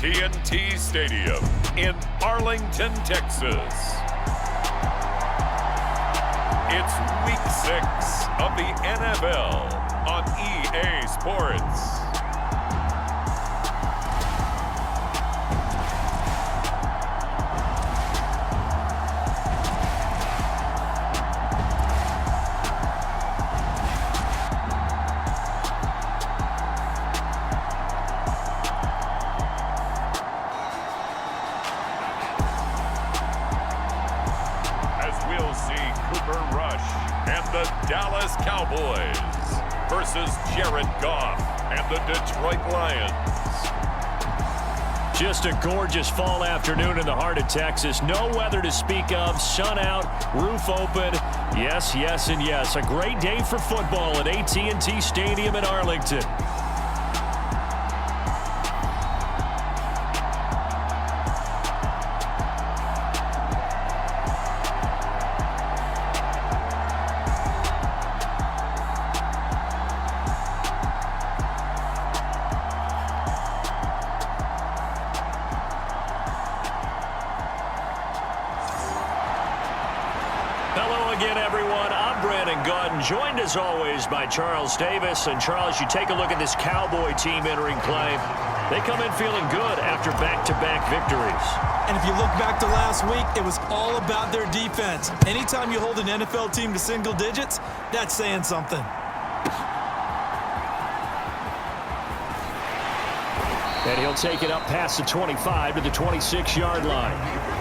AT&T Stadium in Arlington, Texas. It's Week 6 of the NFL on EA Sports. The Dallas Cowboys versus Jared Goff and the Detroit Lions. Just a gorgeous fall afternoon in the heart of Texas. No weather to speak of. Sun out, roof open. Yes, yes, and yes. A great day for football at AT&T Stadium in Arlington. Joined as always by Charles Davis. And Charles, you take a look at this Cowboy team entering play. They come in feeling good after back-to-back victories. And if you look back to last week, it was all about their defense. Anytime you hold an NFL team to single digits, that's saying something. And he'll take it up past the 25 to the 26-yard line.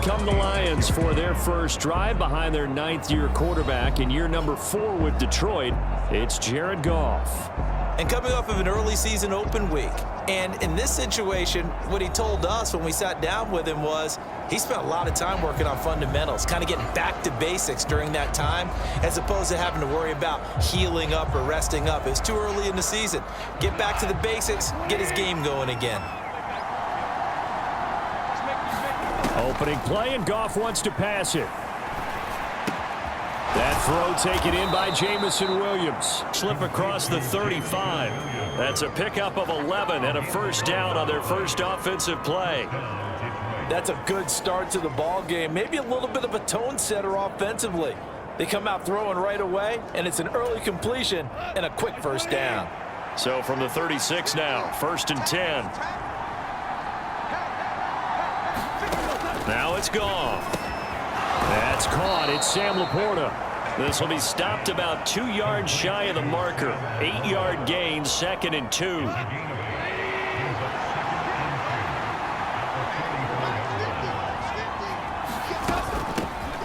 Come the Lions for their first drive behind their ninth-year quarterback in year number 4 with Detroit. It's Jared Goff. And coming off of an early season open week. And in this situation, what he told us when we sat down with him was he spent a lot of time working on fundamentals, kind of getting back to basics during that time, as opposed to having to worry about healing up or resting up. It was too early in the season. Get back to the basics, get his game going again. Opening play, and Goff wants to pass it. That throw taken in by Jamison Williams. Slip across the 35. That's a pickup of 11 and a first down on their first offensive play. That's a good start to the ball game. Maybe a little bit of a tone setter offensively. They come out throwing right away, and it's an early completion and a quick first down. So from the 36 now, 1st and 10. Now it's gone. That's caught. It's Sam Laporta. This will be stopped about 2 yards shy of the marker. 8-yard gain, 2nd and 2.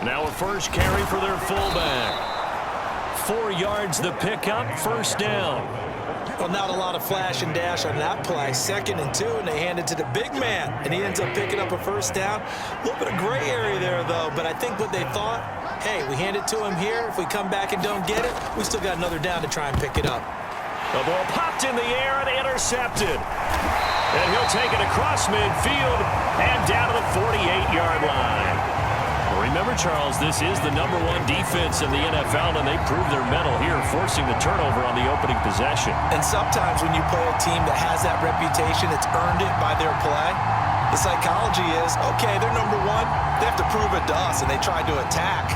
Now a first carry for their fullback. 4 yards the pickup, first down. Well, not a lot of flash and dash on that play. 2nd and 2, and they hand it to the big man, and he ends up picking up a first down. A little bit of gray area there, though, but I think what they thought, hey, we hand it to him here. If we come back and don't get it, we still got another down to try and pick it up. The ball popped in the air and intercepted. And he'll take it across midfield and down to the 48-yard line. Remember, Charles, this is the #1 defense in the NFL, and they proved their mettle here, forcing the turnover on the opening possession. And sometimes when you play a team that has that reputation, it's earned it by their play. The psychology is, okay, they're #1. They have to prove it to us, and they tried to attack.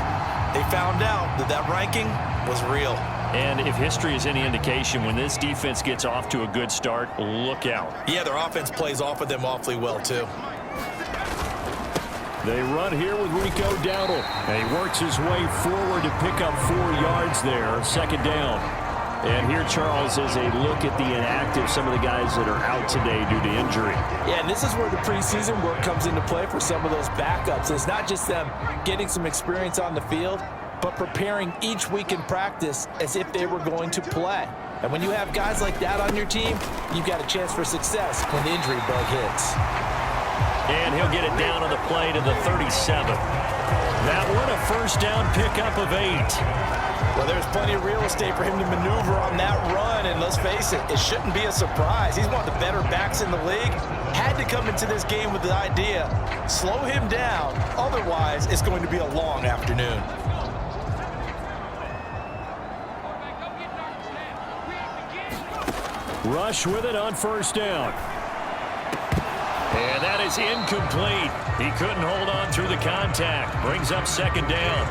They found out that that ranking was real. And if history is any indication, when this defense gets off to a good start, look out. Yeah, their offense plays off of them awfully well, too. They run here with Rico Dowdle. And he works his way forward to pick up 4 yards there, 2nd down. And here, Charles, is a look at the inactive, some of the guys that are out today due to injury. Yeah, and this is where the preseason work comes into play for some of those backups. It's not just them getting some experience on the field, but preparing each week in practice as if they were going to play. And when you have guys like that on your team, you've got a chance for success when the injury bug hits. And he'll get it down on the play to the 37. That one a first down pickup of 8. Well, there's plenty of real estate for him to maneuver on that run, and let's face it, it shouldn't be a surprise. He's one of the better backs in the league. Had to come into this game with the idea, slow him down, otherwise it's going to be a long afternoon. Rush with it on first down. And that is incomplete. He couldn't hold on through the contact. Brings up second down.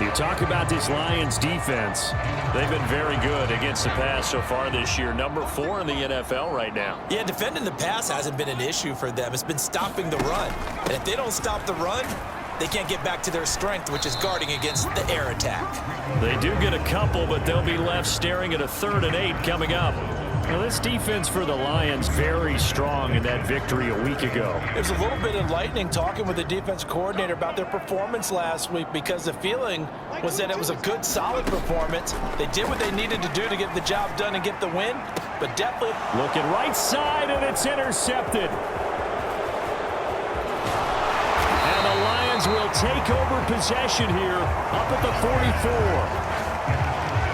You talk about this Lions defense. They've been very good against the pass so far this year. Number 4 in the NFL right now. Yeah, defending the pass hasn't been an issue for them. It's been stopping the run. And if they don't stop the run, they can't get back to their strength, which is guarding against the air attack. They do get a couple, but they'll be left staring at a 3rd and 8 coming up. Now, this defense for the Lions very strong in that victory a week ago. It was a little bit enlightening talking with the defense coordinator about their performance last week because the feeling was that it was a good, solid performance. They did what they needed to do to get the job done and get the win, but definitely... Looking right side, and it's intercepted. And the Lions will take over possession here up at the 44.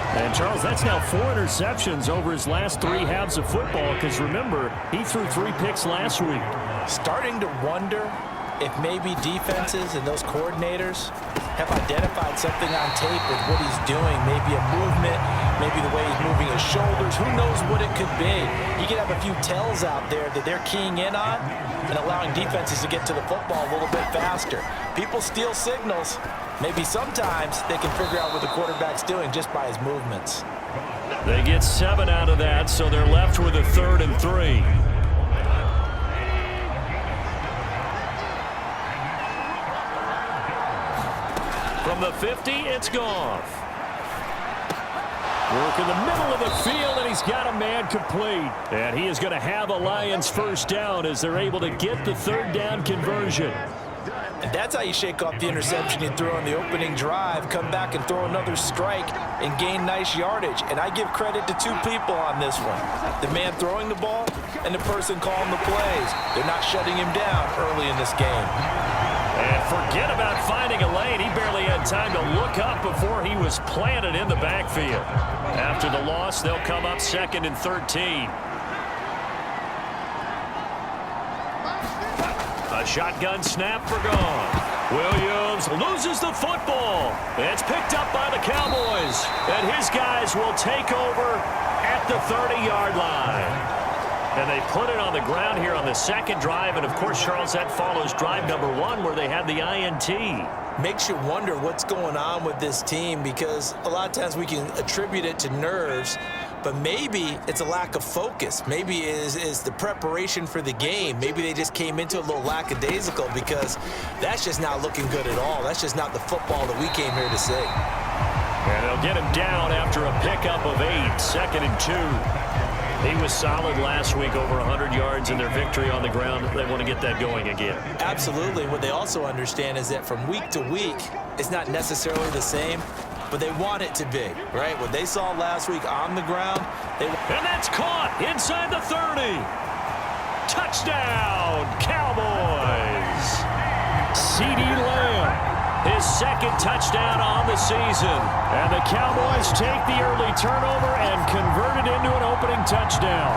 And, Charles, that's now 4 interceptions over his last 3 halves of football because, remember, he threw 3 picks last week. Starting to wonder if maybe defenses and those coordinators have identified something on tape with what he's doing, maybe a movement, maybe the way he's moving his shoulders. Who knows what it could be? He could have a few tells out there that they're keying in on and allowing defenses to get to the football a little bit faster. People steal signals. Maybe sometimes they can figure out what the quarterback's doing just by his movements. They get 7 out of that, so they're left with a 3rd and 3. From the 50, it's Goff. Work in the middle of the field, and he's got a man complete. And he is going to have a Lions first down as they're able to get the 3rd down conversion. And that's how you shake off the interception you threw on the opening drive, come back and throw another strike and gain nice yardage. And I give credit to 2 people on this one. The man throwing the ball and the person calling the plays. They're not shutting him down early in this game. And forget about finding a lane. He barely had time to look up before he was planted in the backfield. After the loss, they'll come up 2nd and 13. A shotgun snap for Goff. Williams loses the football. It's picked up by the Cowboys. And his guys will take over at the 30-yard line. And they put it on the ground here on the 2nd drive. And, of course, Charles, that follows drive number 1 where they had the INT. Makes you wonder what's going on with this team because a lot of times we can attribute it to nerves, but maybe it's a lack of focus. Maybe it is the preparation for the game. Maybe they just came into a little lackadaisical because that's just not looking good at all. That's just not the football that we came here to see. And they'll get him down after a pickup of 8, 2nd and 2. He was solid last week, over 100 yards in their victory on the ground. They want to get that going again. Absolutely. What they also understand is that from week to week, it's not necessarily the same, but they want it to be, right? What they saw last week on the ground, and that's caught inside the 30. Touchdown, Cowboys. C.D. Lamb, his 2nd touchdown on the season. And the Cowboys take the early turnover and convert it into an opening touchdown.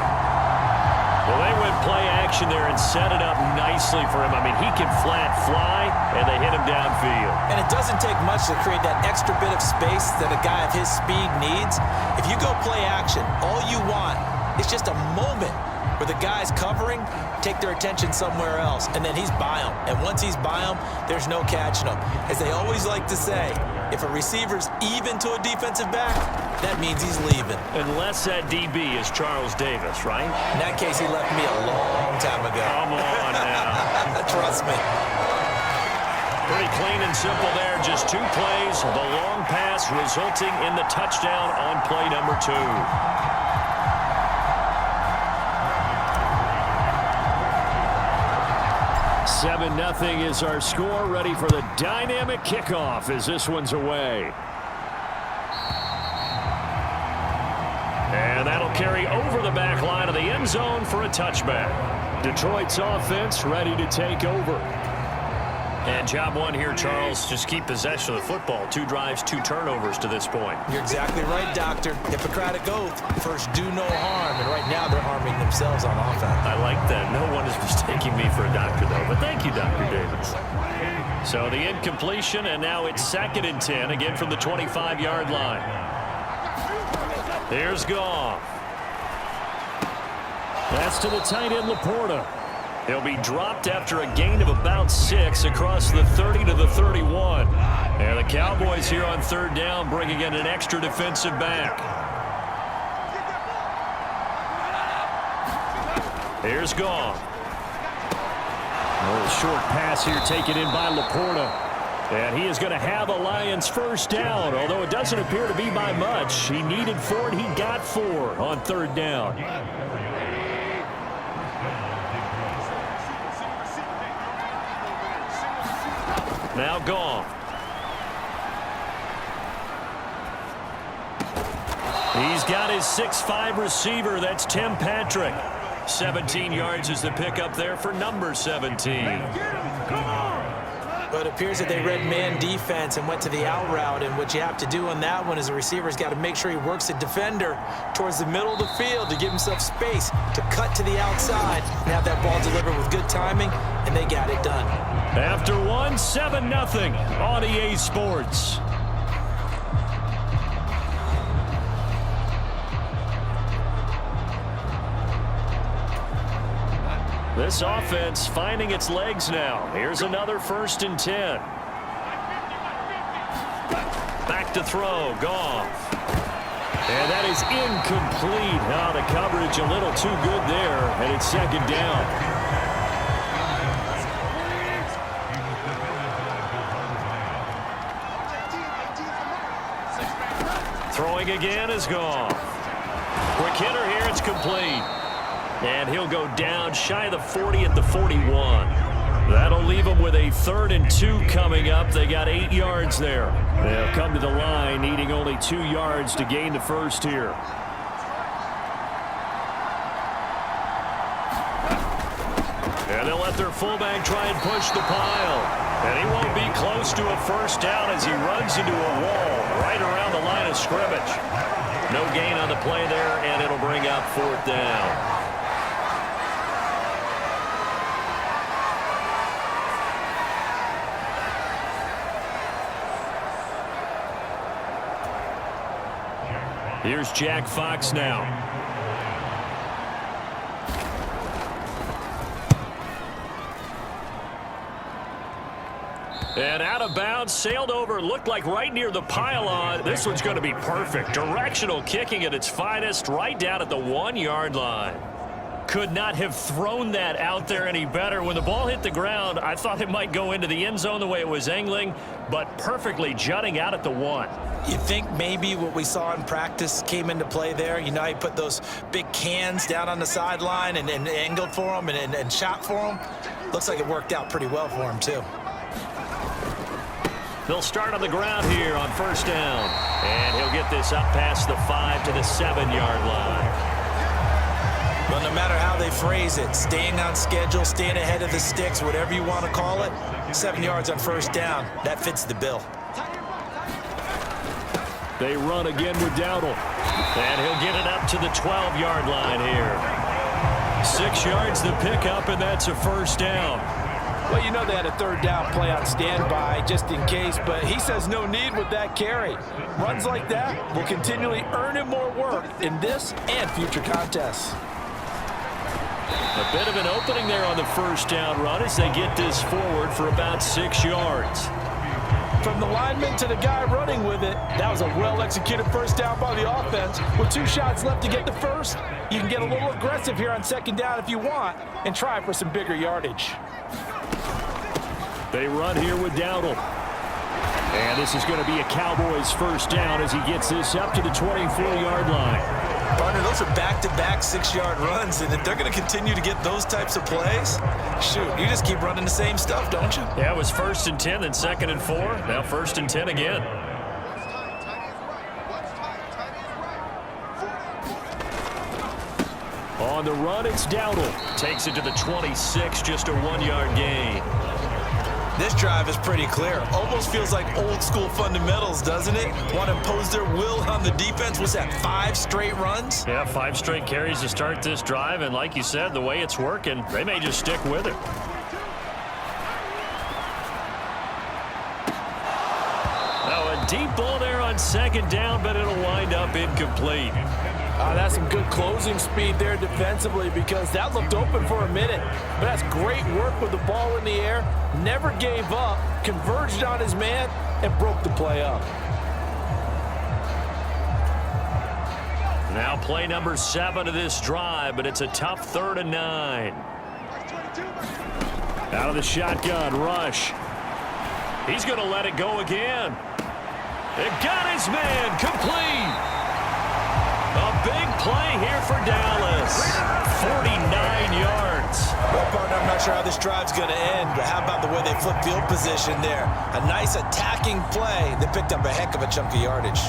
Well, they went play action there and set it up nicely for him. I mean, he can flat fly, and they hit him downfield. And it doesn't take much to create that extra bit of space that a guy of his speed needs. If you go play action, all you want is just a moment where the guys covering take their attention somewhere else, and then he's by them. And once he's by them, there's no catching him. As they always like to say, if a receiver's even to a defensive back, that means he's leaving. Unless that DB is Charles Davis, right? In that case, he left me a long time ago. Come on now. Trust me. Pretty clean and simple there. Just 2 plays. The long pass resulting in the touchdown on play number 2. 7-0 is our score. Ready for the dynamic kickoff as this one's away. And that'll carry over the back line of the end zone for a touchback. Detroit's offense ready to take over. And job 1 here, Charles, just keep possession of the football. 2 drives, 2 turnovers to this point. You're exactly right, Doctor. Hippocratic oath, first do no harm. And right now they're harming themselves on offense. I like that. No one is mistaking me for a doctor, though. But thank you, Dr. Davis. So the incompletion, and now it's 2nd and 10, again from the 25-yard line. Here's Goff. That's to the tight end, Laporta. He'll be dropped after a gain of about 6 across the 30 to the 31. And the Cowboys here on third down bringing in an extra defensive back. Here's Goff. A little short pass here taken in by Laporta. And he is going to have a Lions first down, although it doesn't appear to be by much. He needed 4 and he got 4 on third down. Now Goff. He's got his 6'5" receiver. That's Tim Patrick. 17 yards is the pickup there for number 17. But it appears that they read man defense and went to the out route. And what you have to do on that one is the receiver's got to make sure he works the defender towards the middle of the field to give himself space to cut to the outside and have that ball delivered with good timing, and they got it done. After 1, 7-0 on EA Sports. This offense finding its legs now. Here's another 1st and 10. Back to throw, Goff. And that is incomplete. Now the coverage a little too good there, and it's 2nd down. Throwing again is Goff. Quick hitter here, it's complete. And he'll go down shy of the 40 at the 41. That'll leave them with a 3rd and 2 coming up. They got 8 yards there. They'll come to the line needing only 2 yards to gain the first here. And they'll let their fullback try and push the pile. And he won't be close to a first down as he runs into a wall right around the line of scrimmage. No gain on the play there, and it'll bring up 4th down. Here's Jack Fox now. And out of bounds, sailed over, looked like right near the pylon. This one's going to be perfect. Directional kicking at its finest, right down at the 1-yard line. Could not have thrown that out there any better. When the ball hit the ground, I thought it might go into the end zone the way it was angling, but perfectly jutting out at the 1. You think maybe what we saw in practice came into play there? You know, he put those big cans down on the sideline and angled for them and shot for them. Looks like it worked out pretty well for him, too. They'll start on the ground here on 1st down. And he'll get this up past the 5 to the 7-yard line. But no matter how they phrase it, staying on schedule, staying ahead of the sticks, whatever you want to call it, 7 yards on 1st down, that fits the bill. They run again with Dowdle. And he'll get it up to the 12-yard line here. 6 yards the pickup, and that's a 1st down. Well, you know they had a 3rd down play on standby just in case, but he says no need with that carry. Runs like that will continually earn him more work in this and future contests. A bit of an opening there on the 1st down run as they get this forward for about 6 yards. From the lineman to the guy running with it, that was a well-executed 1st down by the offense. With 2 shots left to get the first, you can get a little aggressive here on 2nd down if you want and try for some bigger yardage. They run here with Dowdle. And this is going to be a Cowboys 1st down as he gets this up to the 24-yard line. Partner, those are back-to-back 6-yard runs, and if they're going to continue to get those types of plays, shoot, you just keep running the same stuff, don't you? Yeah, it was 1st and 10, then 2nd and 4, now 1st and 10 again. On the run, it's Dowdle. Takes it to the 26, just a 1-yard gain. This drive is pretty clear. Almost feels like old school fundamentals, doesn't it? Want to impose their will on the defense. What's that, 5 straight runs? Yeah, 5 straight carries to start this drive, and like you said, the way it's working, they may just stick with it. Now a deep ball there on 2nd down, but it'll wind up incomplete. That's some good closing speed there defensively because that looked open for a minute. But that's great work with the ball in the air. Never gave up, converged on his man, and broke the play up. Now play number 7 of this drive, but it's a tough 3rd and 9. Out of the shotgun, rush. He's going to let it go again. It got his man complete. A big play here for Dallas. 49 yards. Well, partner, I'm not sure how this drive's going to end, but how about the way they flip field position there? A nice attacking play that picked up a heck of a chunk of yardage.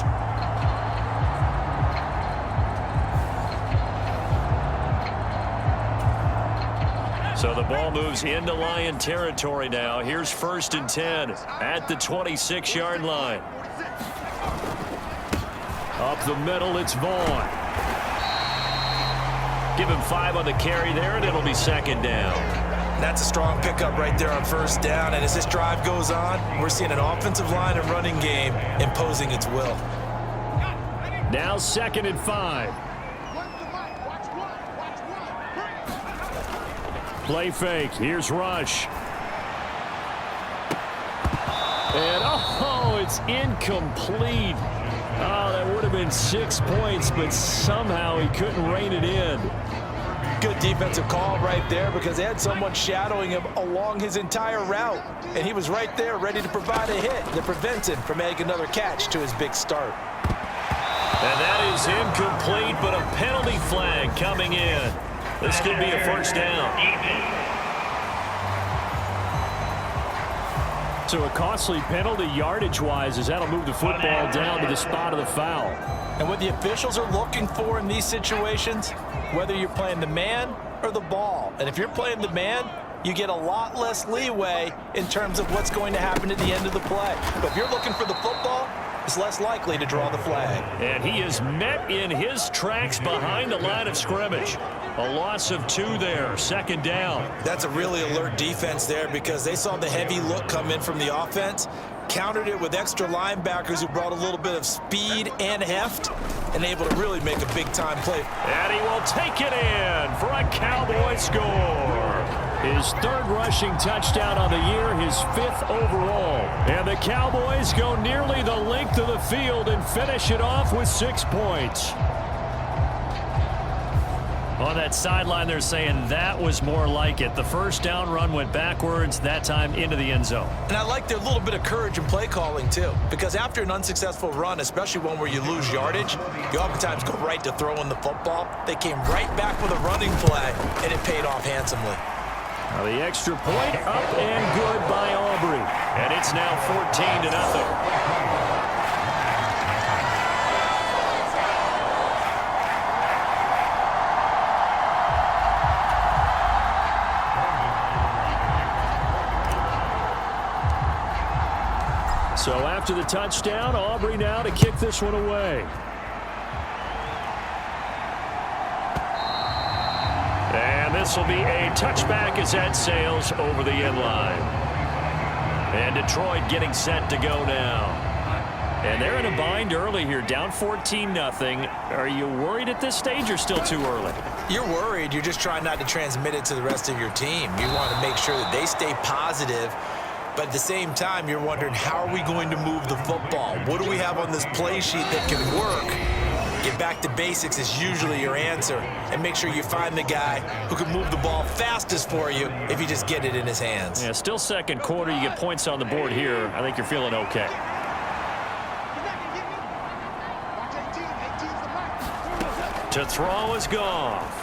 So the ball moves into Lion territory now. Here's 1st and 10 at the 26-yard line. Up the middle, it's Vaughn. Give him 5 on the carry there, and it'll be 2nd down. That's a strong pickup right there on 1st down. And as this drive goes on, we're seeing an offensive line and running game imposing its will. Now 2nd and 5. Play fake. Here's Rush. And, oh, it's incomplete. Oh, that would have been 6 points, but somehow he couldn't rein it in. Good defensive call right there because they had someone shadowing him along his entire route. And he was right there ready to provide a hit that prevents him from making another catch to his big start. And that is incomplete, but a penalty flag coming in. This could be a 1st down. So a costly penalty yardage-wise as that'll move the football down to the spot of the foul. And what the officials are looking for in these situations, whether you're playing the man or the ball, and if you're playing the man, you get a lot less leeway in terms of what's going to happen at the end of the play. But if you're looking for the football, it's less likely to draw the flag. And he is met in his tracks behind the line of scrimmage. A loss of 2 there, 2nd down. That's a really alert defense there because they saw the heavy look come in from the offense, countered it with extra linebackers who brought a little bit of speed and heft, and able to really make a big-time play. And he will take it in for a Cowboy score. His 3rd rushing touchdown on the year, his 5th overall. And the Cowboys go nearly the length of the field and finish it off with 6 points. On that sideline, they're saying that was more like it. The 1st down run went backwards, that time into the end zone. And I like their little bit of courage in play calling, too, because after an unsuccessful run, especially one where you lose yardage, you oftentimes go right to throwing the football. They came right back with a running play, and it paid off handsomely. Now the extra point up and good by Aubrey. And it's now 14-0. So after the touchdown, Aubrey now to kick this one away. And this will be a touchback as that sails over the end line. And Detroit getting set to go now. And they're in a bind early here, down 14-0. Are you worried at this stage or still too early? You're worried. You're just trying not to transmit it to the rest of your team. You want to make sure that they stay positive. But at the same time, you're wondering, how are we going to move the football? What do we have on this play sheet that can work? Get back to basics is usually your answer. And make sure you find the guy who can move the ball fastest for you if you just get it in his hands. Yeah, still 2nd quarter. You get points on the board here. I think you're feeling okay. To throw is Goff.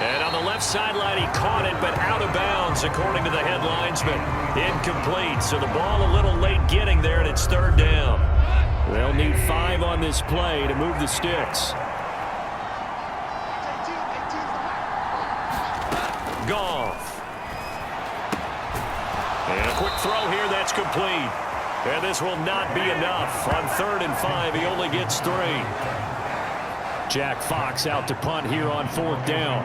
And on the left sideline, he caught it, but out of bounds, according to the head linesman. Incomplete, so the ball a little late getting there, and it's 3rd down. They'll need 5 on this play to move the sticks. Goff. And a quick throw here, that's complete. And this will not be enough. On 3rd and 5, he only gets 3. Jack Fox out to punt here on 4th down.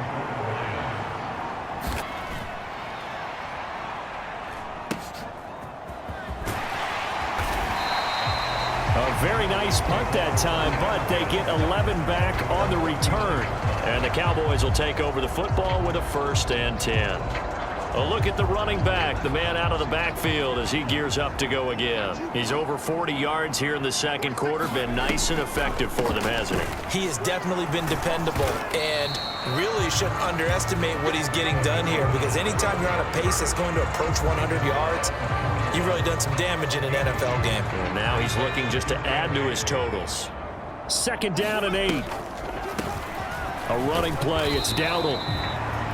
A Very nice punt that time, but they get 11 back on the return. And the Cowboys will take over the football with a 1st and 10. A look at the running back, the man out of the backfield as he gears up to go again. He's over 40 yards here in the second quarter. Been nice and effective for them, hasn't he? He has definitely been dependable, and really shouldn't underestimate what he's getting done here, because anytime you're on a pace that's going to approach 100 yards, you've really done some damage in an NFL game. And now he's looking just to add to his totals. 2nd down and 8. A running play. It's Dowdle.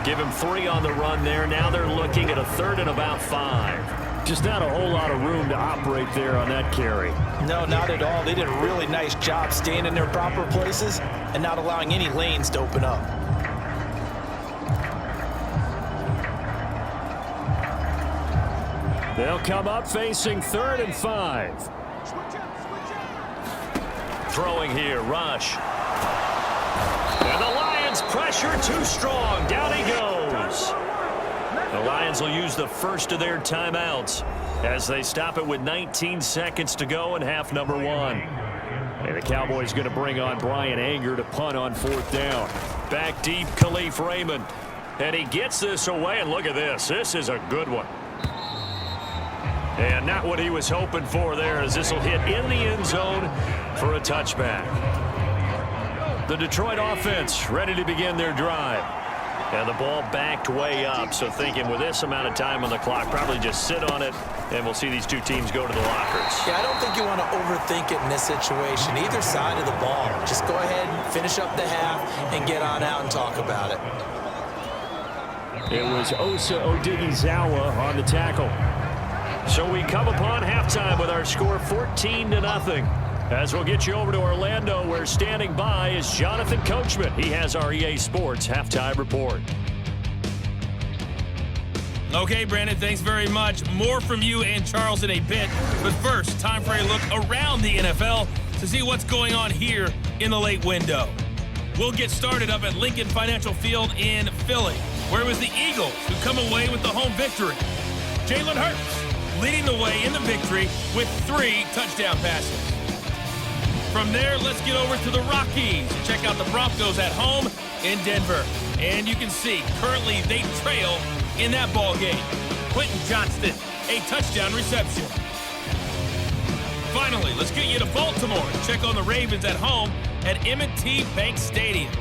Give him 3 on the run there. Now they're looking at a 3rd and about 5. Just not a whole lot of room to operate there on that carry. No, not at all. They did a really nice job staying in their proper places and not allowing any lanes to open up. They'll come up facing 3rd and 5. Throwing here, rush. And the Lions pressure too strong. Down he goes. The Lions will use the first of their timeouts as they stop it with 19 seconds to go in half number 1. And the Cowboys going to bring on Brian Anger to punt on 4th down. Back deep, Khalif Raymond. And he gets this away, and look at this. This is a good one. And not what he was hoping for there, as this will hit in the end zone for a touchback. The Detroit offense ready to begin their drive. And the ball backed way up, so thinking with this amount of time on the clock, probably just sit on it, and we'll see these two teams go to the lockers. Yeah, I don't think you want to overthink it in this situation, either side of the ball. Just go ahead and finish up the half and get on out and talk about it. It was Osa Odighizuwa on the tackle. So we come upon halftime with our score 14-0. As we'll get you over to Orlando, where standing by is Jonathan Coachman. He has our EA Sports halftime report. Okay, Brandon, thanks very much. More from you and Charles in a bit. But first, time for a look around the NFL to see what's going on here in the late window. We'll get started up at Lincoln Financial Field in Philly, where it was the Eagles who come away with the home victory. Jalen Hurts leading the way in the victory with 3 touchdown passes. From there, let's get over to the Rockies and check out the Broncos at home in Denver. And you can see, currently they trail in that ball game. Quentin Johnston, a touchdown reception. Finally, let's get you to Baltimore and check on the Ravens at home at M&T Bank Stadium.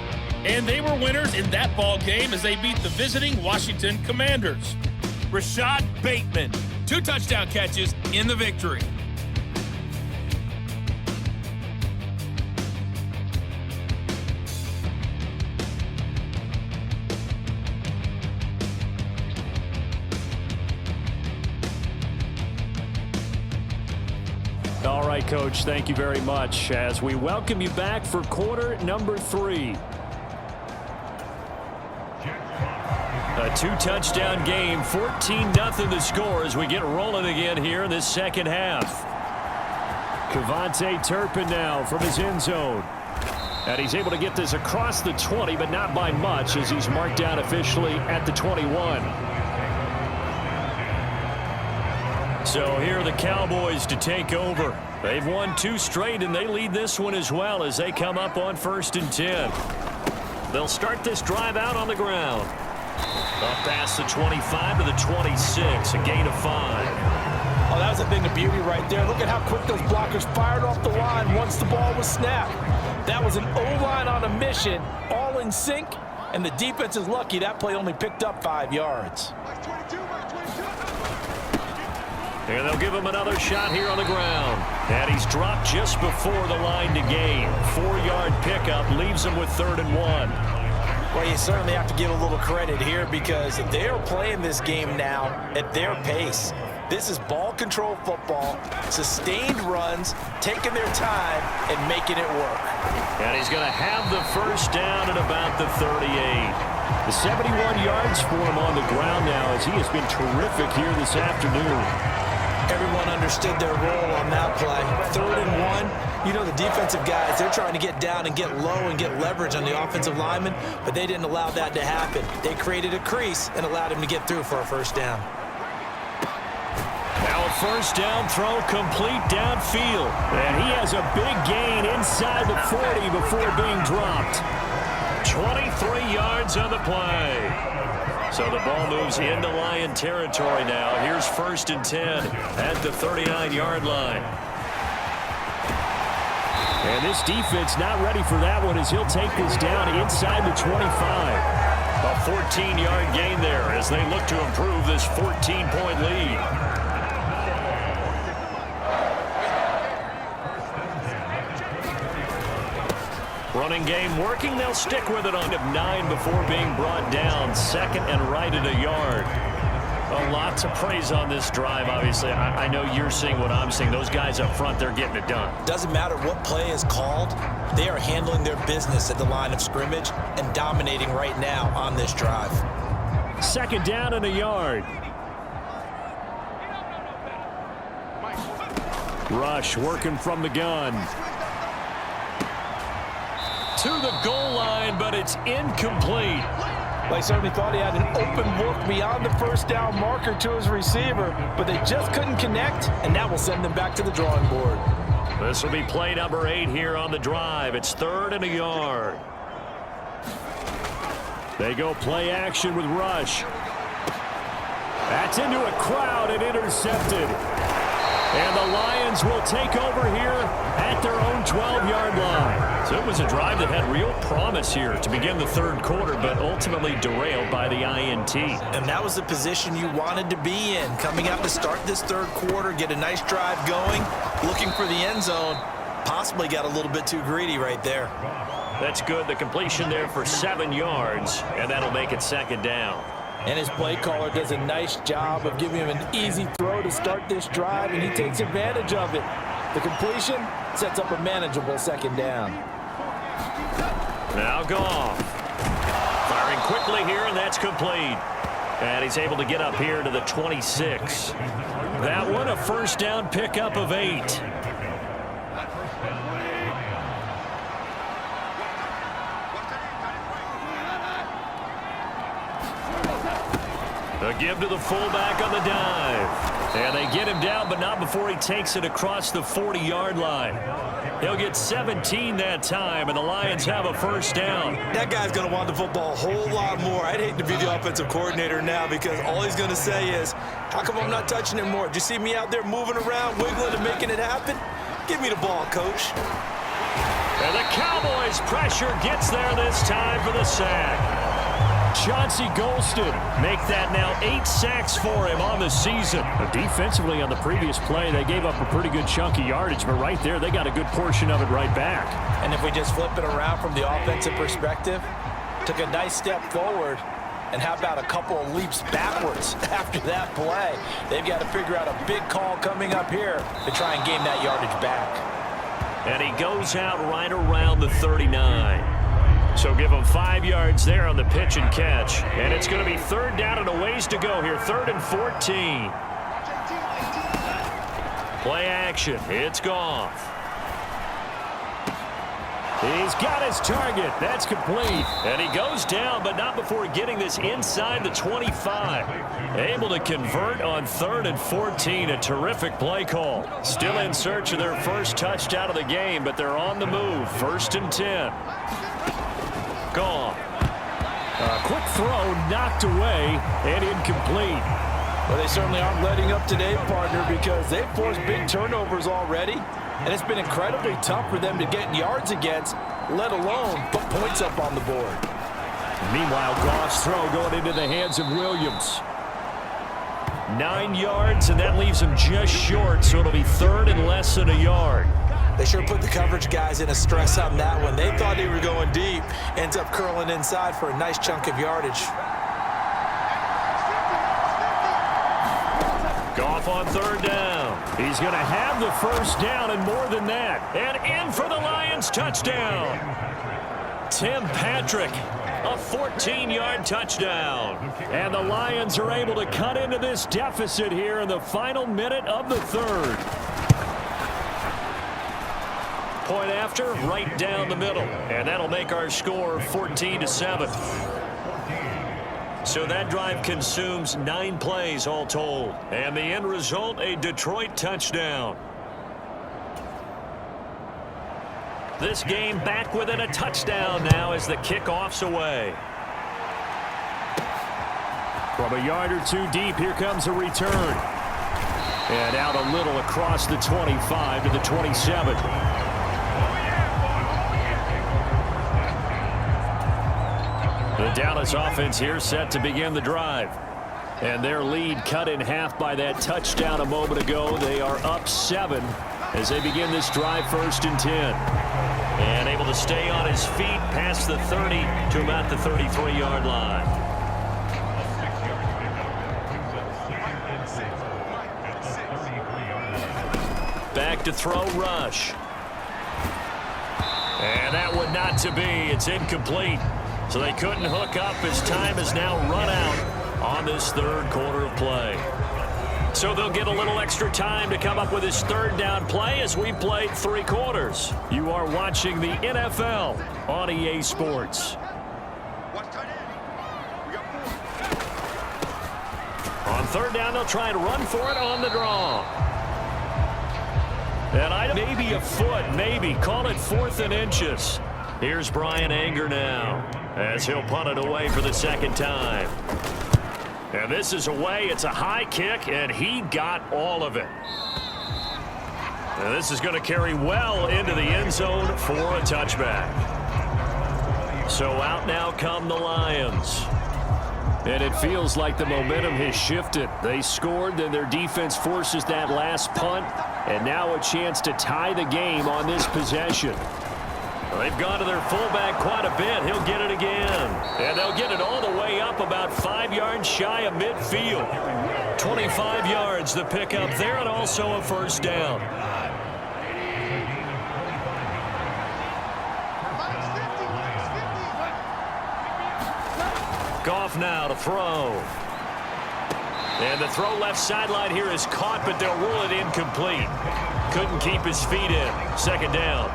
And they were winners in that ball game as they beat the visiting Washington Commanders. Rashad Bateman, 2 touchdown catches in the victory. All right, Coach, thank you very much as we welcome you back for quarter number 3. A 2-touchdown game, 14-0 the score as we get rolling again here in this second half. Kevontae Turpin now from his end zone. And he's able to get this across the 20, but not by much as he's marked down officially at the 21. So here are the Cowboys to take over. They've won 2 straight, and they lead this one as well as they come up on 1st and 10. They'll start this drive out on the ground. Up past the 25 to the 26, a gain of 5. Oh, that was a thing of beauty right there. Look at how quick those blockers fired off the line once the ball was snapped. That was an O-line on a mission, all in sync, and the defense is lucky that play only picked up 5 yards. And they'll give him another shot here on the ground. And he's dropped just before the line to gain. 4-yard pickup leaves him with 3rd and 1. Well, you certainly have to give a little credit here because they're playing this game now at their pace. This is ball control football, sustained runs, taking their time and making it work. And he's going to have the first down at about the 38. The 71 yards for him on the ground now as he has been terrific here this afternoon. Everyone understood their role on that play. 3rd and 1. You know, the defensive guys, they're trying to get down and get low and get leverage on the offensive lineman, but they didn't allow that to happen. They created a crease and allowed him to get through for a first down. Now a first down throw complete downfield. And he has a big gain inside the 40 before being dropped. 23 yards on the play. So the ball moves into Lion territory now. Here's 1st and 10 at the 39-yard line. And this defense not ready for that one as he'll take this down inside the 25. A 14-yard gain there as they look to improve this 14-point lead. Running game working. They'll stick with it on 9 before being brought down. 2nd and right at a yard. A lot to praise on this drive, obviously. I know you're seeing what I'm seeing. Those guys up front, they're getting it done. Doesn't matter what play is called. They are handling their business at the line of scrimmage and dominating right now on this drive. 2nd down and a yard. Rush working from the gun. To the goal line, but it's incomplete. They certainly thought he had an open look beyond the first down marker to his receiver, but they just couldn't connect, and that will send them back to the drawing board. This will be play number 8 here on the drive. It's 3rd and a yard. They go play action with Rush. That's into a crowd and intercepted. And the Lions will take over here at their own 12-yard line. So it was a drive that had real promise here to begin the 3rd quarter, but ultimately derailed by the INT. And that was the position you wanted to be in. Coming out to start this 3rd quarter, get a nice drive going, looking for the end zone. Possibly got a little bit too greedy right there. That's good. The completion there for 7 yards, and that'll make it 2nd down. And his play caller does a nice job of giving him an easy throw to start this drive, and he takes advantage of it. The completion sets up a manageable 2nd down. Now Goff. Firing quickly here, and that's complete. And he's able to get up here to the 26. That one a 1st down pickup of 8. A give to the fullback on the dive. And they get him down, but not before he takes it across the 40-yard line. He'll get 17 that time, and the Lions have a 1st down. That guy's going to want the football a whole lot more. I'd hate to be the offensive coordinator now because all he's going to say is, how come I'm not touching it more? Do you see me out there moving around, wiggling and making it happen? Give me the ball, coach. And the Cowboys' pressure gets there this time for the sack. Chauncey Golston make that now 8 sacks for him on the season. Defensively on the previous play, they gave up a pretty good chunk of yardage, but right there, they got a good portion of it right back. And if we just flip it around from the offensive perspective, took a nice step forward, and how about a couple of leaps backwards after that play? They've got to figure out a big call coming up here to try and gain that yardage back. And he goes out right around the 39. So give him 5 yards there on the pitch and catch. And it's going to be 3rd down and a ways to go here. 3rd and 14. Play action. It's Goff. He's got his target. That's complete. And he goes down, but not before getting this inside the 25. Able to convert on 3rd and 14. A terrific play call. Still in search of their first touchdown of the game, but they're on the move. 1st and 10. Gone. A quick throw knocked away and incomplete. Well, they certainly aren't letting up today, partner, because they've forced big turnovers already, and it's been incredibly tough for them to get yards against, let alone put points up on the board. Meanwhile, Goff's throw going into the hands of Williams. 9 yards, and that leaves him just short, so it'll be 3rd and less than a yard. They sure put the coverage guys in a stress on that one. They thought they were going deep. Ends up curling inside for a nice chunk of yardage. Goff on 3rd down. He's going to have the 1st down and more than that. And in for the Lions touchdown. Tim Patrick, a 14-yard touchdown. And the Lions are able to cut into this deficit here in the final minute of the 3rd. Point after, right down the middle. And that'll make our score 14-7. So that drive consumes 9 plays all told. And the end result, a Detroit touchdown. This game back within a touchdown now as the kickoff's away. From a yard or two deep, here comes a return. And out a little across the 25 to the 27. The Dallas offense here set to begin the drive. And their lead cut in half by that touchdown a moment ago. They are up 7 as they begin this drive 1st and 10. And able to stay on his feet past the 30 to about the 33-yard line. Back to throw, rush. And that one not to be. It's incomplete. So they couldn't hook up as time has now run out on this 3rd quarter of play. So they'll get a little extra time to come up with his 3rd down play as we played 3 quarters. You are watching the NFL on EA Sports. On 3rd down, they'll try and run for it on the draw. And maybe a foot, maybe. Call it 4th and inches. Here's Brian Anger now as he'll punt it away for the 2nd time. And this is away. It's a high kick, and he got all of it. And this is going to carry well into the end zone for a touchback. So out now come the Lions. And it feels like the momentum has shifted. They scored, then their defense forces that last punt, and now a chance to tie the game on this possession. They've gone to their fullback quite a bit. He'll get it again. And they'll get it all the way up about 5 yards shy of midfield. 25 yards the pickup there, and also a 1st down. Goff now to throw. And the throw left sideline here is caught, but they'll rule it incomplete. Couldn't keep his feet in. 2nd down.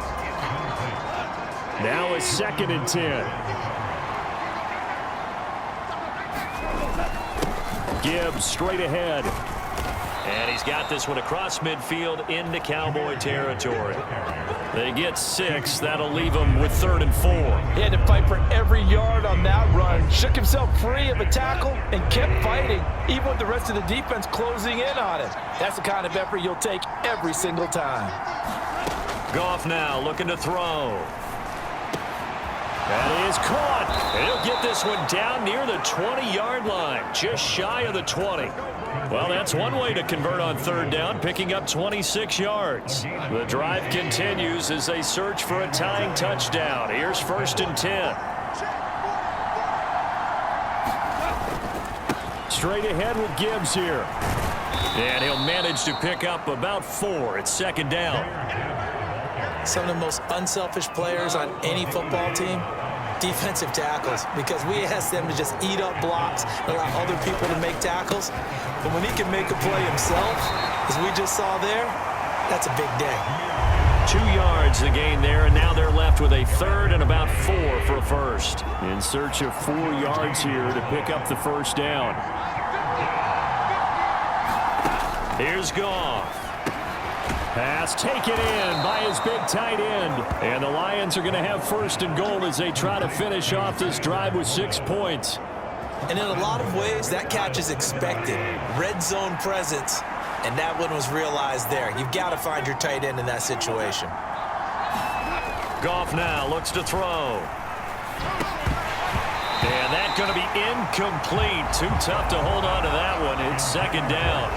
Now a 2nd and 10. Gibbs straight ahead. And he's got this one across midfield into Cowboy territory. They get 6. That'll leave them with 3rd and 4. He had to fight for every yard on that run. Shook himself free of a tackle and kept fighting, even with the rest of the defense closing in on him. That's the kind of effort you'll take every single time. Goff now looking to throw. That is caught. And he'll get this one down near the 20-yard line, just shy of the 20. Well, that's one way to convert on 3rd down, picking up 26 yards. The drive continues as they search for a tying touchdown. Here's 1st and 10. Straight ahead with Gibbs here. And he'll manage to pick up about 4. It's 2nd down. Some of the most unselfish players on any football team, defensive tackles, because we ask them to just eat up blocks and allow other people to make tackles. But when he can make a play himself, as we just saw there, that's a big day. 2 yards the gain there, and now they're left with a 3rd and about 4 for a 1st. In search of 4 yards here to pick up the 1st down. Here's Goff. Pass taken in by his big tight end. And the Lions are going to have 1st and goal as they try to finish off this drive with 6 points. And in a lot of ways, that catch is expected. Red zone presence, and that one was realized there. You've got to find your tight end in that situation. Goff now looks to throw. And that's going to be incomplete. Too tough to hold on to that one. It's 2nd down.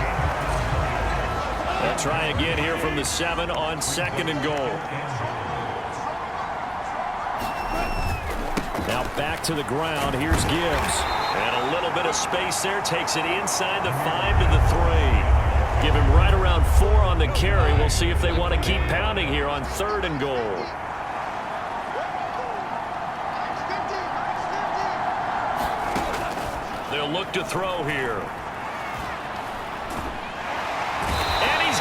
They'll try again here from the 7 on 2nd and goal. Now back to the ground. Here's Gibbs. And a little bit of space there. Takes it inside the 5 to the 3. Give him right around 4 on the carry. We'll see if they want to keep pounding here on 3rd and goal. They'll look to throw here.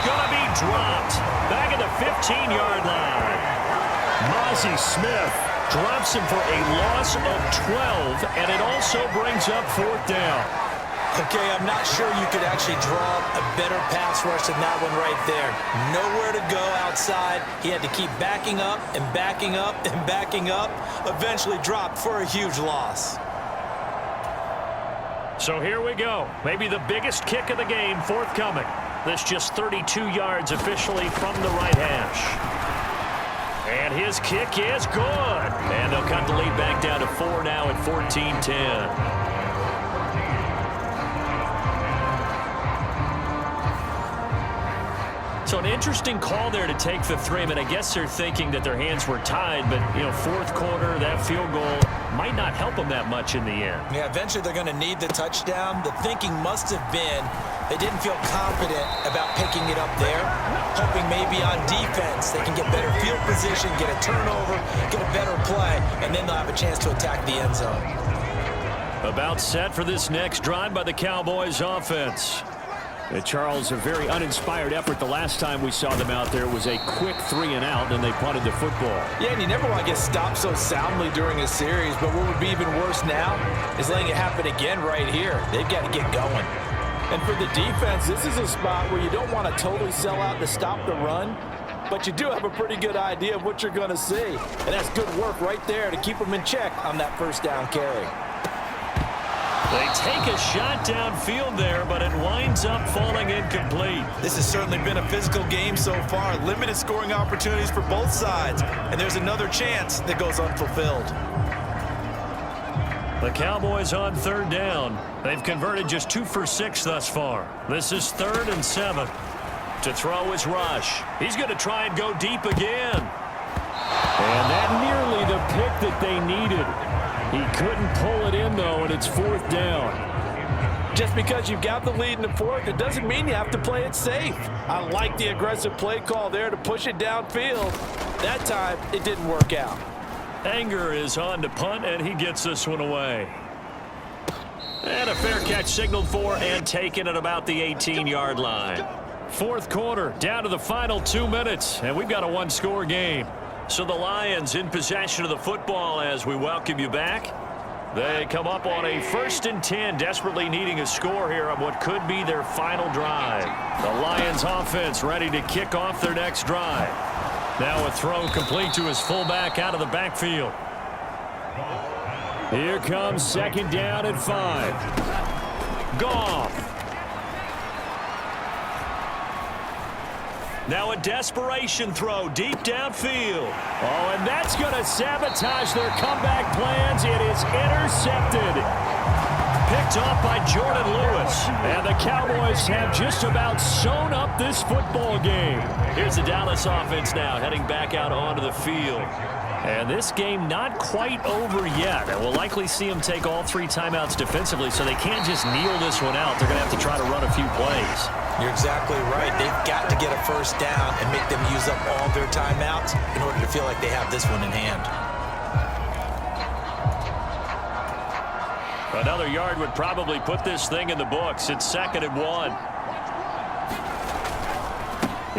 Going to be dropped back at the 15-yard line. Mozzie Smith Drops him for a loss of 12, and it also brings up 4th down. Okay, I'm not sure you could actually draw a better pass rush than that one right there. Nowhere to go outside. He had to keep backing up and backing up and backing up. Eventually dropped for a huge loss. So here we go. Maybe the biggest kick of the game forthcoming. This just 32 yards officially from the right hash. And his kick is good. And they'll cut the lead back down to 4 now at 14-10. So an interesting call there to take the 3. I mean, I guess they're thinking that their hands were tied, but, you know, 4th quarter, that field goal might not help them that much in the end. Yeah, eventually they're going to need the touchdown. The thinking must have been they didn't feel confident about picking it up there, hoping maybe on defense they can get better field position, get a turnover, get a better play, and then they'll have a chance to attack the end zone. About set for this next drive by the Cowboys offense. Charles, a very uninspired effort the last time we saw them out there. It was a quick 3 and out, and they punted the football. Yeah, and you never want to get stopped so soundly during a series, but what would be even worse now is letting it happen again right here. They've got to get going. And for the defense, this is a spot where you don't want to totally sell out to stop the run, but you do have a pretty good idea of what you're going to see. And that's good work right there to keep them in check on that 1st down carry. They take a shot downfield there, but it winds up falling incomplete. This has certainly been a physical game so far. Limited scoring opportunities for both sides. And there's another chance that goes unfulfilled. The Cowboys on 3rd down. They've converted just 2 for 6 thus far. This is 3rd and 7. To throw is Rush. He's going to try and go deep again. And that nearly the pick that they needed. He couldn't pull it in, though, and it's 4th down. Just because you've got the lead in the 4th, it doesn't mean you have to play it safe. I like the aggressive play call there to push it downfield. That time, it didn't work out. Anger is on to punt, and he gets this one away. And a fair catch signaled for and taken at about the 18-yard line. 4th quarter, down to the final 2 minutes, and we've got a 1-score game. So the Lions in possession of the football as we welcome you back. They come up on a 1st and 10, desperately needing a score here on what could be their final drive. The Lions offense ready to kick off their next drive. Now a throw complete to his fullback out of the backfield. Here comes 2nd down and 5. Goff. Now a desperation throw deep downfield. Oh, and that's going to sabotage their comeback plans. It is intercepted. Picked off by Jordan Lewis. And the Cowboys have just about sewn up this football game. Here's the Dallas offense now heading back out onto the field. And this game not quite over yet. And we'll likely see them take all 3 timeouts defensively, so they can't just kneel this one out. They're going to have to try to run a few plays. You're exactly right. They've got to get a 1st down and make them use up all their timeouts in order to feel like they have this one in hand. Another yard would probably put this thing in the books. It's 2nd and 1.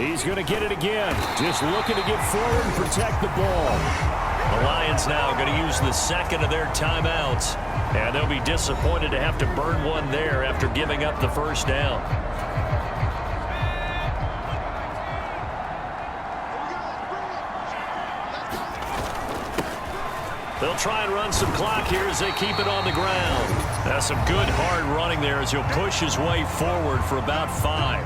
He's going to get it again. Just looking to get forward and protect the ball. The Lions now going to use the 2nd of their timeouts. And they'll be disappointed to have to burn one there after giving up the 1st down. They'll try and run some clock here as they keep it on the ground. That's some good hard running there as he'll push his way forward for about 5.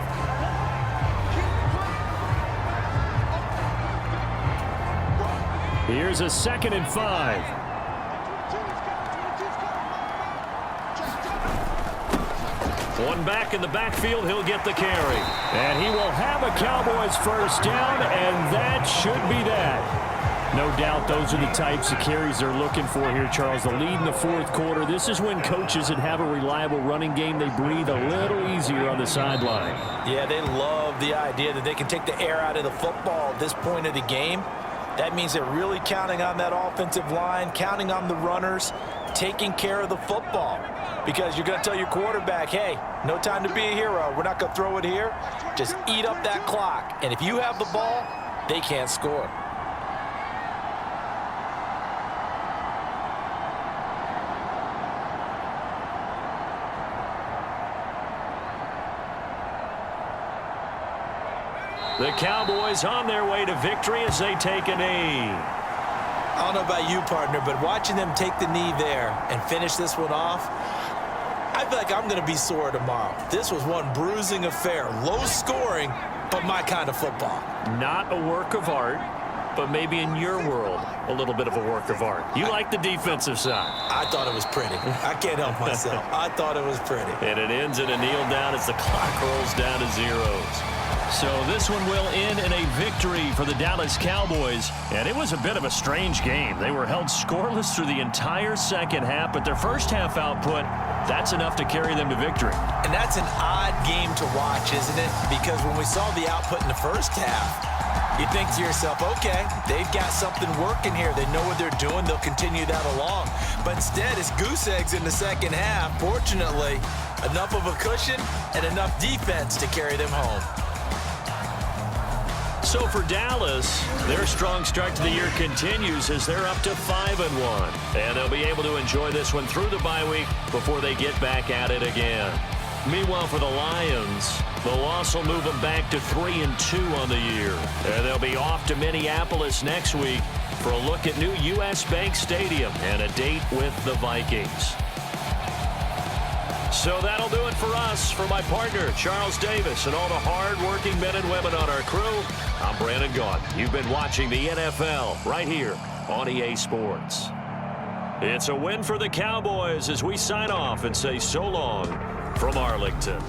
Here's a 2nd and 5. One back in the backfield, he'll get the carry. And he will have a Cowboys 1st down, and that should be that. No doubt those are the types of carries they're looking for here, Charles. The lead in the 4th quarter. This is when coaches that have a reliable running game, they breathe a little easier on the sideline. Yeah, they love the idea that they can take the air out of the football at this point of the game. That means they're really counting on that offensive line, counting on the runners, taking care of the football. Because you're going to tell your quarterback, hey, no time to be a hero. We're not going to throw it here. Just eat up that clock. And if you have the ball, they can't score. The Cowboys on their way to victory as they take a knee. I don't know about you, partner, but watching them take the knee there and finish this one off, I feel like I'm going to be sore tomorrow. This was one bruising affair. Low scoring, but my kind of football. Not a work of art, but maybe in your world, a little bit of a work of art. You like the defensive side. I thought it was pretty. I can't help myself. I thought it was pretty. And it ends in a kneel down as the clock rolls down to zeros. So this one will end in a victory for the Dallas Cowboys. And it was a bit of a strange game. They were held scoreless through the entire second half, but their first half output, that's enough to carry them to victory. And that's an odd game to watch, isn't it? Because when we saw the output in the first half, you think to yourself, okay, they've got something working here. They know what they're doing. They'll continue that along. But instead, it's goose eggs in the second half. Fortunately, enough of a cushion and enough defense to carry them home. So for Dallas, their strong start to the year continues as they're up to 5-1. And they'll be able to enjoy this one through the bye week before they get back at it again. Meanwhile, for the Lions, the loss will move them back to 3-2 on the year. And they'll be off to Minneapolis next week for a look at new U.S. Bank Stadium and a date with the Vikings. So that'll do it for us. For my partner, Charles Davis, and all the hard-working men and women on our crew, I'm Brandon Gaudin. You've been watching the NFL right here on EA Sports. It's a win for the Cowboys as we sign off and say so long from Arlington.